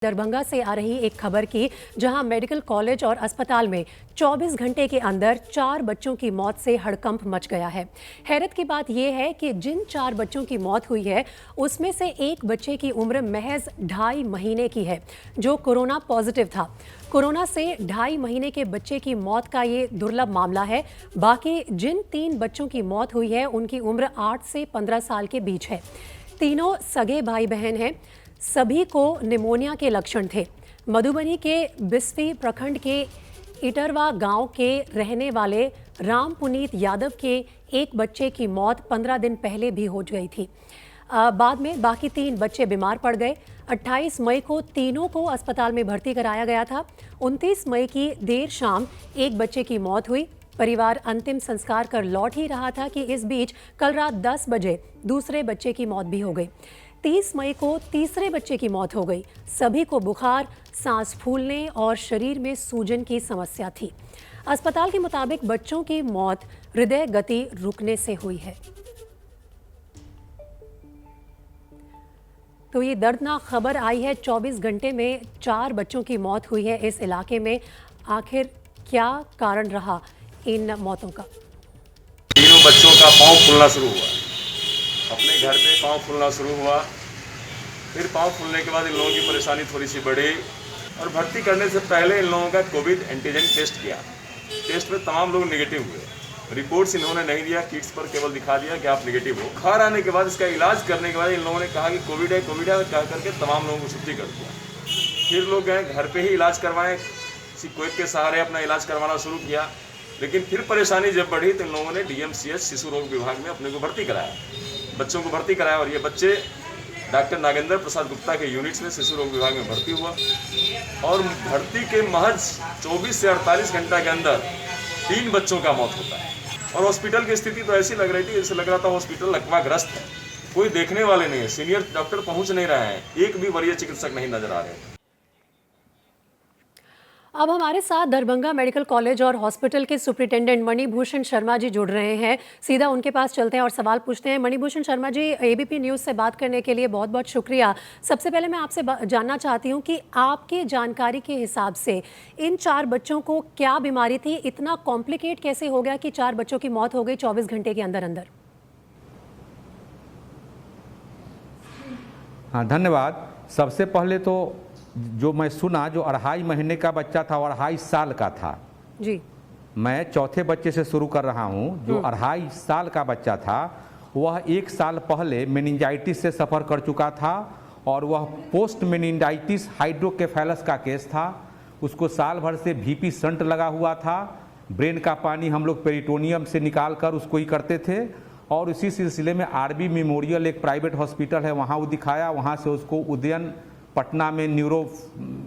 दरभंगा से आ रही एक खबर की, जहां मेडिकल कॉलेज और अस्पताल में 24 घंटे के अंदर 4 बच्चों की मौत से हड़कंप मच गया है। हैरत की बात यह है कि जिन 4 बच्चों की मौत हुई है उसमें से एक बच्चे की उम्र महज 2.5 महीने की है, जो कोरोना पॉजिटिव था। कोरोना से 2.5 महीने के बच्चे की मौत का ये दुर्लभ मामला है। बाकी जिन 3 बच्चों की मौत हुई है उनकी उम्र 8 से 15 साल के बीच है। तीनों सगे भाई बहन हैं। सभी को निमोनिया के लक्षण थे। मधुबनी के बिस्फी प्रखंड के इटरवा गांव के रहने वाले राम पुनीत यादव के एक बच्चे की मौत 15 दिन पहले भी हो गई थी। बाद में बाकी 3 बच्चे बीमार पड़ गए। 28 मई को तीनों को अस्पताल में भर्ती कराया गया था। 29 मई की देर शाम एक बच्चे की मौत हुई। परिवार अंतिम संस्कार कर लौट ही रहा था कि इस बीच कल रात 10 बजे दूसरे बच्चे की मौत भी हो गई। 30 मई को तीसरे बच्चे की मौत हो गई। सभी को बुखार, सांस फूलने और शरीर में सूजन की समस्या थी। अस्पताल के मुताबिक बच्चों की मौत हृदय गति रुकने से हुई है। तो ये दर्दनाक खबर आई है। 24 घंटे में 4 बच्चों की मौत हुई है इस इलाके में। आखिर क्या कारण रहा इन मौतों का? तीनों बच्चों का पाँव फूलना शुरू हुआ। अपने घर पे पाँव फूलना शुरू हुआ। फिर पाँव फूलने के बाद इन लोगों की परेशानी थोड़ी सी बढ़ी और भर्ती करने से पहले इन लोगों का कोविड एंटीजन टेस्ट किया। टेस्ट में तमाम लोग नेगेटिव हुए। रिपोर्ट्स इन्होंने नहीं दिया, किट्स पर केवल दिखा दिया कि आप नेगेटिव हो। बुखार आने के बाद इसका इलाज करने के बाद इन लोगों ने कहा कि कोविड है कह करके तमाम लोगों को छुट्टी कर दिया। फिर लोग गए घर पर ही इलाज करवाएं, कोविड के सहारे अपना इलाज करवाना शुरू किया। लेकिन फिर परेशानी जब बढ़ी तो इन लोगों ने डीएमसीएच शिशु रोग विभाग में अपने को भर्ती कराया, बच्चों को भर्ती कराया। और ये बच्चे डॉक्टर नागेंद्र प्रसाद गुप्ता के यूनिट्स में शिशु रोग विभाग में भर्ती हुआ और भर्ती के महज 24 से 48 घंटा के अंदर 3 बच्चों का मौत होता है। और हॉस्पिटल की स्थिति तो ऐसी लग रही थी, जैसे लग रहा था हॉस्पिटल लकवाग्रस्त है। कोई देखने वाले नहीं है, सीनियर डॉक्टर पहुँच नहीं रहे हैं, एक भी वरीय चिकित्सक नहीं नजर आ रहे हैं। अब हमारे साथ दरभंगा मेडिकल कॉलेज और हॉस्पिटल के सुपरिटेंडेंट मणिभूषण शर्मा जी जुड़ रहे हैं। सीधा उनके पास चलते हैं और सवाल पूछते हैं। मणिभूषण शर्मा जी, एबीपी न्यूज़ से बात करने के लिए बहुत बहुत शुक्रिया। सबसे पहले मैं आपसे जानना चाहती हूं कि आपकी जानकारी के हिसाब से इन 4 बच्चों को क्या बीमारी थी? इतना कॉम्प्लिकेट कैसे हो गया कि 4 बच्चों की मौत हो गई 24 घंटे के अंदर अंदर? हाँ, धन्यवाद। सबसे पहले तो जो मैं सुना, जो 2.5 महीने का बच्चा था और 2.5 साल का था जी। मैं चौथे बच्चे से शुरू कर रहा हूं। जो 2.5 साल का बच्चा था वह 1 साल पहले मेनिंजाइटिस से सफ़र कर चुका था और वह पोस्ट मेनिंजाइटिस हाइड्रोकेफेलस का केस था। उसको साल भर से VP शंट लगा हुआ था। ब्रेन का पानी हम लोग पेरिटोनियम से निकाल कर उसको ही करते थे। और इसी सिलसिले में RB मेमोरियल एक प्राइवेट हॉस्पिटल है, वहाँ वो दिखाया। वहाँ से उसको उदयन पटना में न्यूरो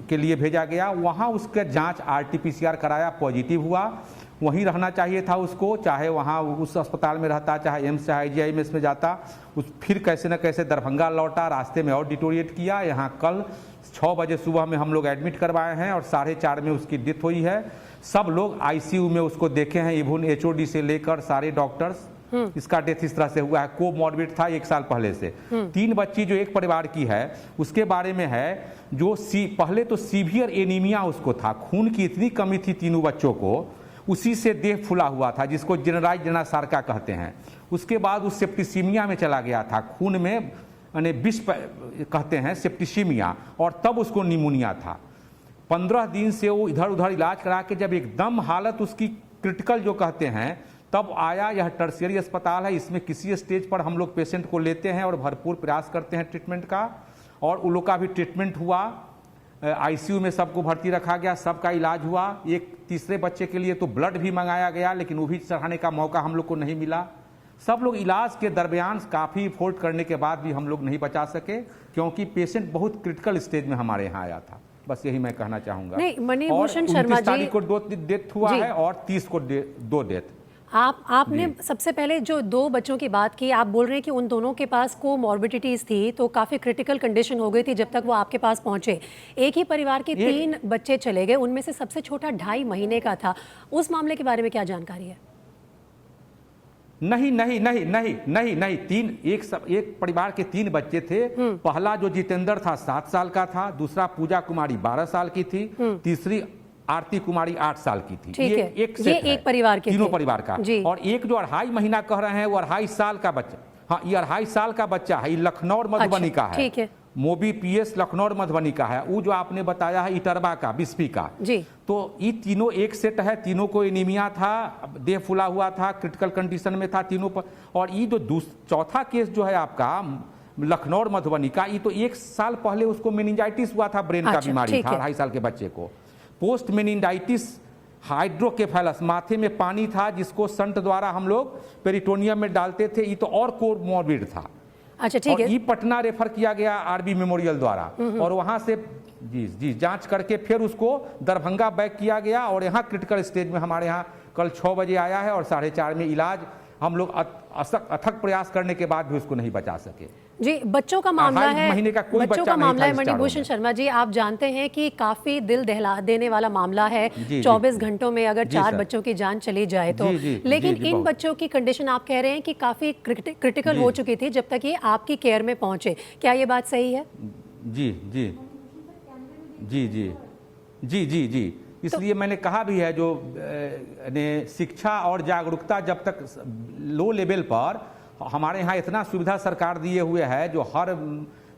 के लिए भेजा गया। वहाँ उसका जांच RT-PCR कराया, पॉजिटिव हुआ। वहीं रहना चाहिए था उसको, चाहे वहाँ उस अस्पताल में रहता, चाहे एम्स चाहे IGIMS में जाता। फिर कैसे न कैसे दरभंगा लौटा, रास्ते में और डिटोरिएट किया। यहाँ कल 6 बजे सुबह में हम लोग एडमिट करवाए हैं और 4:30 में उसकी डेथ हुई है। सब लोग ICU में उसको देखे हैं, इवन HOD से लेकर सारे डॉक्टर्स। इसका डेथ इस तरह से हुआ है, कोमॉर्बिड था 1 साल पहले से। 3 बच्ची जो एक परिवार की है उसके बारे में है, जो पहले तो सीवियर एनीमिया उसको था, खून की इतनी कमी थी तीनों बच्चों को, उसी से देह फुला हुआ था, जिसको जनराइज जेनासार्का कहते हैं। उसके बाद उस सेप्टिसीमिया में चला गया था, खून में यानी विष कहते हैं सेप्टिसीमिया, और तब उसको निमोनिया था। 15 दिन से वो इधर उधर इलाज करा के जब एकदम हालत उसकी क्रिटिकल जो कहते हैं, तब आया। यह टर्शियरी अस्पताल है, इसमें किसी स्टेज पर हम लोग पेशेंट को लेते हैं और भरपूर प्रयास करते हैं ट्रीटमेंट का। और उन लोग का भी ट्रीटमेंट हुआ, ICU में सबको भर्ती रखा गया, सबका इलाज हुआ। एक तीसरे बच्चे के लिए तो ब्लड भी मंगाया गया, लेकिन वो भी चढ़ाने का मौका हम लोग को नहीं मिला। सब लोग इलाज के दरमियान काफ़ी एफोर्ट करने के बाद भी हम लोग नहीं बचा सके, क्योंकि पेशेंट बहुत क्रिटिकल स्टेज में हमारे यहाँ आया था। बस यही मैं कहना चाहूँगा। नहीं, मणिभूषण शर्मा जी, 29 तारीख को 2 डेथ हुआ है और 30 को 2 डेथ। आपने सबसे पहले जो 2 बच्चों की बात की, आप बोल रहे हैं कि उन दोनों के पास कोमॉर्बिडिटीज थी, तो काफ़ी क्रिटिकल कंडीशन हो गई थी जब तक वो आपके पास पहुंचे। एक ही परिवार के 3 बच्चे चले गए, उनमें से सबसे छोटा 2.5 महीने का था। उस मामले के बारे में क्या जानकारी है? नहीं नहीं नहीं नहीं नहीं नहीं, एक परिवार के 3 बच्चे थे। पहला जो जितेंद्र था 7 साल का था, दूसरा पूजा कुमारी 12 साल की थी, तीसरी आरती कुमारी 8 साल की थी। ठीक है, एक ये एक परिवार के तीनों थे। परिवार का। और एक जो 2.5 महीना कह रहे हैं वो 2.5 साल का बच्चा, हाँ ये 2.5 साल का बच्चा है, ये लखनऊ मधुबनी का है। ठीक है, मोबी पीएस लखनऊ मधुबनी का है। वो जो आपने बताया है इटरबा का, बिस्फी का जी। तो ये तीनों एक सेट है, तीनों को एनीमिया था, देह फुला हुआ था, क्रिटिकल कंडीशन में था तीनों पर। और ये जो चौथा केस जो है आपका लखनऊ मधुबनी का, ये तो 1 साल पहले उसको मेनिंजाइटिस हुआ था, ब्रेन का बीमारी था 2.5 साल के बच्चे को। पोस्ट मेनिंजाइटिस हाइड्रोकेफेलस, माथे में पानी था जिसको संट द्वारा हम लोग पेरिटोनियम में डालते थे, ये तो और कोमॉर्बिड था। अच्छा ठीक है। ये पटना रेफर किया गया आरबी मेमोरियल द्वारा, और वहां से जी जांच करके फिर उसको दरभंगा बैक किया गया, और यहाँ क्रिटिकल स्टेज में हमारे यहाँ कल 6 बजे आया है, और 4:30 में इलाज हम लोग अथक प्रयास करने के बाद भी उसको नहीं बचा सके। जी, बच्चों का मामला है, महीने का कोई बच्चों बच्चा का नहीं मामला था है इस मणिभूषण शर्मा जी। आप जानते हैं कि काफी दिल दहला देने वाला मामला है। 24 घंटों में अगर 4 बच्चों की जान चली जाए तो, लेकिन इन बच्चों की कंडीशन आप कह रहे हैं कि काफी क्रिटिकल हो चुकी थी जब तक ये आपकी केयर में पहुंचे, क्या ये बात सही है? जी जी जी जी जी जी जी इसलिए मैंने कहा भी है, जो शिक्षा और जागरूकता जब तक लो लेवल पर, हमारे यहाँ इतना सुविधा सरकार दिए हुए है, जो हर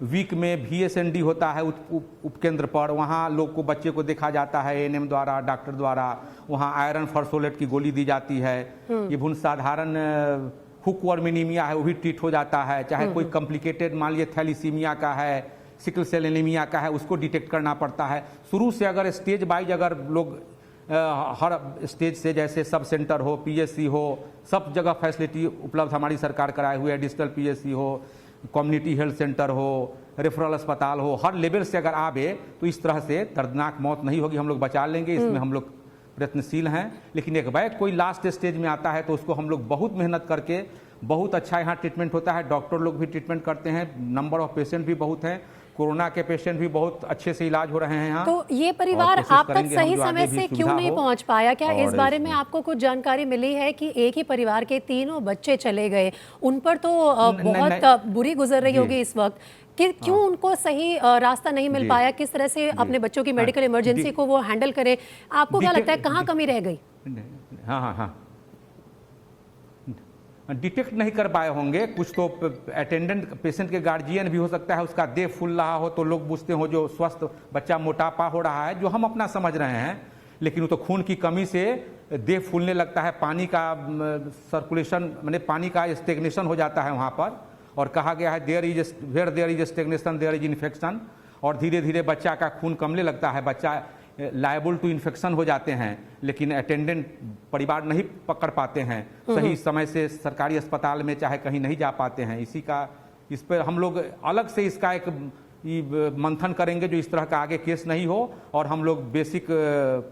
वीक में VSND होता है उपकेंद्र पर, वहाँ लोग को बच्चे को देखा जाता है ANM द्वारा, डॉक्टर द्वारा, वहाँ आयरन फॉस्फोलेट की गोली दी जाती है। इवन साधारण हुकवर्म एनीमिया है वो भी ट्रीट हो जाता है, चाहे कोई कॉम्प्लिकेटेड मान लीजिए थैलीसीमिया का है, सिकल सेल एनीमिया का है, उसको डिटेक्ट करना पड़ता है। शुरू से अगर स्टेज वाइज अगर लोग हर स्टेज से, जैसे सब सेंटर हो, PSC हो, सब जगह फैसिलिटी उपलब्ध हमारी सरकार कराए हुए है, डिजिटल PSC हो, कम्युनिटी हेल्थ सेंटर हो, रेफरल अस्पताल हो, हर लेवल से अगर आवे तो इस तरह से दर्दनाक मौत नहीं होगी, हम लोग बचा लेंगे, इसमें हम लोग प्रयत्नशील हैं। लेकिन एक बैग कोई लास्ट स्टेज में आता है तो उसको हम लोग बहुत मेहनत करके, बहुत अच्छा यहाँ ट्रीटमेंट होता है, डॉक्टर लोग भी ट्रीटमेंट करते हैं, नंबर ऑफ पेशेंट भी बहुत हैं, कोरोना के पेशेंट भी बहुत अच्छे से इलाज हो रहे हैं यहाँ। तो ये परिवार आप तक सही समय से क्यों नहीं पहुंच पाया? क्या इस बारे में आपको कुछ जानकारी मिली है कि एक ही परिवार के 3 बच्चे चले गए, उन पर तो बहुत बुरी गुजर रही होगी इस वक्त, कि क्यों उनको सही रास्ता नहीं मिल पाया, किस तरह से अपने बच्चों की मेडिकल इमरजेंसी को वो हैंडल करे? आपको क्या लगता है कहाँ कमी रह गई? हाँ डिटेक्ट नहीं कर पाए होंगे कुछ, तो अटेंडेंट पेशेंट के गार्जियन भी हो सकता है, उसका देह फूल रहा हो तो लोग पूछते हो जो स्वस्थ बच्चा मोटापा हो रहा है, जो हम अपना समझ रहे हैं, लेकिन वो तो खून की कमी से देह फूलने लगता है, पानी का सर्कुलेशन माने पानी का स्टेग्नेशन हो जाता है वहाँ पर, और कहा गया है where there is stagnation there is infection, और धीरे धीरे बच्चा का खून कमने लगता है, बच्चा लायबल टू इन्फेक्शन हो जाते हैं, लेकिन अटेंडेंट परिवार नहीं पकड़ पाते हैं सही समय से, सरकारी अस्पताल में चाहे कहीं नहीं जा पाते हैं। इस पर हम लोग अलग से इसका एक मंथन करेंगे जो इस तरह का आगे केस नहीं हो, और हम लोग बेसिक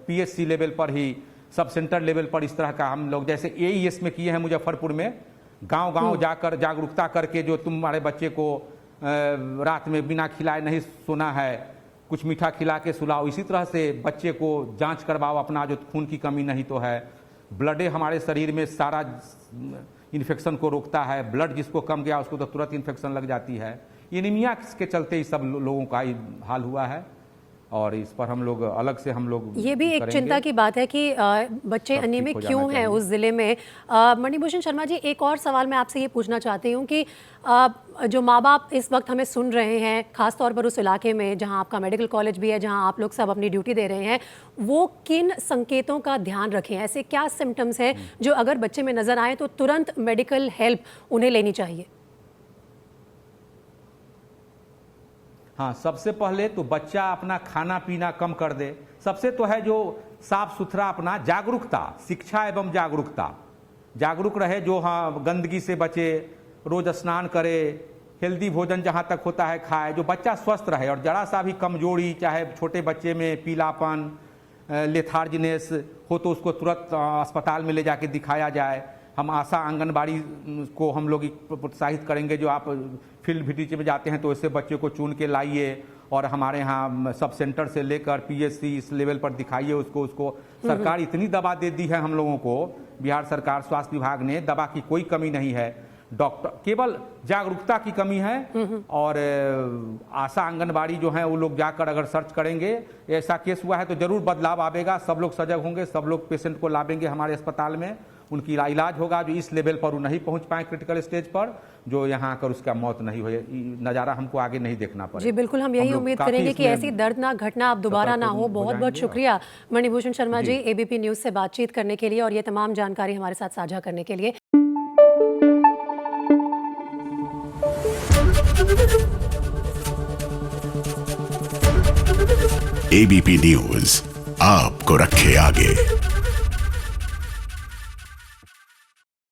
PSC लेवल पर ही, सब सेंटर लेवल पर इस तरह का हम लोग जैसे AES में किए हैं मुजफ्फरपुर में, गांव-गांव जाकर जागरूकता करके, जो तुम्हारे बच्चे को रात में बिना खिलाए नहीं सोना है, कुछ मीठा खिला के सुलाओ, इसी तरह से बच्चे को जांच करवाओ अपना, जो खून की कमी नहीं तो है। ब्लडे हमारे शरीर में सारा इन्फेक्शन को रोकता है, ब्लड जिसको कम गया उसको तो तुरंत इन्फेक्शन लग जाती है। एनीमिया के चलते ही सब लोगों का हाल हुआ है, और इस पर हम लोग अलग से हम लोग ये भी एक चिंता की बात है कि बच्चे अनियमित क्यों हैं उस ज़िले में। मणिभूषण शर्मा जी, एक और सवाल मैं आपसे ये पूछना चाहती हूँ कि जो माँ बाप इस वक्त हमें सुन रहे हैं, खास तौर पर उस इलाके में जहाँ आपका मेडिकल कॉलेज भी है, जहाँ आप लोग सब अपनी ड्यूटी दे रहे हैं, वो किन संकेतों का ध्यान रखें? ऐसे क्या सिम्टम्स हैं जो अगर बच्चे में नज़र आए तो तुरंत मेडिकल हेल्प उन्हें लेनी चाहिए? हाँ, सबसे पहले तो बच्चा अपना खाना पीना कम कर दे। सबसे तो है जो साफ सुथरा अपना जागरूकता, शिक्षा एवं जागरूक रहे, जो हाँ गंदगी से बचे, रोज स्नान करे, हेल्दी भोजन जहाँ तक होता है खाए, जो बच्चा स्वस्थ रहे, और जरा सा भी कमजोरी, चाहे छोटे बच्चे में पीलापन, लेथार्जिनेस हो तो उसको तुरंत अस्पताल में ले जाके दिखाया जाए। हम आशा आंगनबाड़ी को हम लोग प्रोत्साहित करेंगे, जो आप फील्ड विजिट में जाते हैं तो ऐसे बच्चे को चुन के लाइए, और हमारे यहाँ सब सेंटर से लेकर PSC इस लेवल पर दिखाइए उसको। सरकार इतनी दवा दे दी है हम लोगों को बिहार सरकार स्वास्थ्य विभाग ने, दवा की कोई कमी नहीं है, डॉक्टर केवल जागरूकता की कमी है। और आशा आंगनबाड़ी जो है वो लोग जाकर अगर सर्च करेंगे, ऐसा केस हुआ है तो जरूर बदलाव आएगा, सब लोग सजग होंगे, सब लोग पेशेंट को लावेंगे हमारे अस्पताल में, उनकी इलाज होगा जो इस लेवल पर वो नहीं पहुंच पाए क्रिटिकल स्टेज पर, जो यहाँ आकर उसका मौत नहीं हुई। नज़ारा हमको आगे नहीं देखना पड़े। जी बिल्कुल, हम यही उम्मीद करेंगे कि ऐसी दर्दनाक घटना अब दोबारा ना हो। बहुत बहुत शुक्रिया मणिभूषण शर्मा जी, एबीपी न्यूज़ से बातचीत करने के लिए और ये तमाम जानकारी हमारे साथ साझा करने के लिए। एबीपी न्यूज़ आपको रखे आगे।